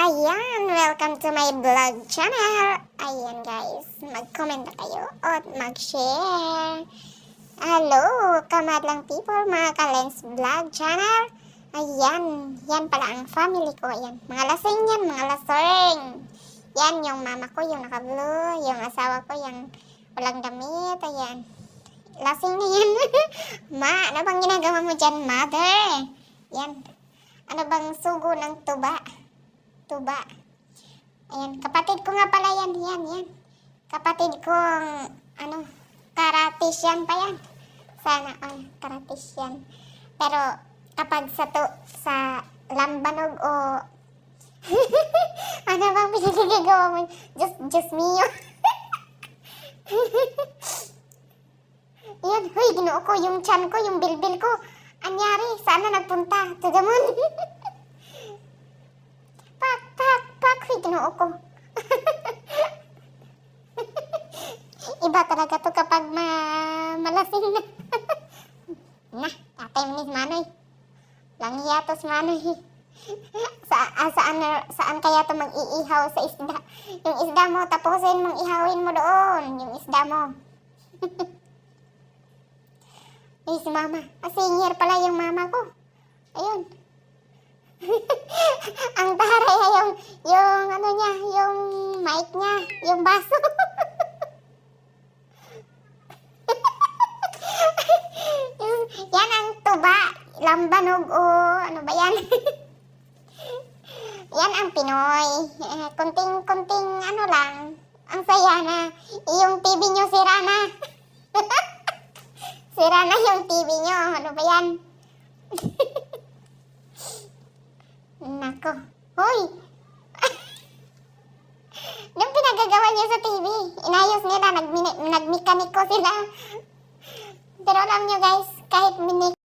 Ayan, welcome to my vlog channel. Ayan guys, mag-comment na kayo at mag-share. Hello, kamadlang people, mga ka-Lens Vlog channel. Ayan, yan pala ang family ko. Ayan, mga lasing yan, mga lasing. Yan, yung mama ko, yung naka-blue. Yung asawa ko, yung walang damit. Ayan, lasing na yan. Ma, ano bang ginagawa mo dyan, mother? Yan, ano bang sugo ng tuba? Tuba. Ayan, kapatid ko nga pala yan. Yan. Kapatid kong, karatis yan pa yan. Sana all, karatis yan. Pero, kapag sa lambanog o, ano bang pinagagawa mo? Just mio. Yan, huy, ginoo ko, yung tiyan ko, yung bilbil ko. Anyari, sana nagpunta to the moon. Pak, huy, ginoo ko. Iba talaga to kapag malasing na. Nah, tatay mo ni Manoy. Langya to si Manoy. Saan kaya to mag-iihaw sa isda? Yung isda mo, tapusin mong ihawin mo doon. Yung isda mo. Eh, si mama. Senior pala yung mama ko. Ayun. Ang taray yung ano niya, yung mic niya, yung baso. Yan ang tuba, lambanog o ano ba yan? Yan ang Pinoy. Kunting ano lang. Ang saya na. Yung TV nyo sira na. Sira na yung TV nyo. Ano ba yan? Nako. Hoy! Yung pinagagawa niya sa TV, inayos nila, nagmekaniko sila. Pero alam nyo guys, kahit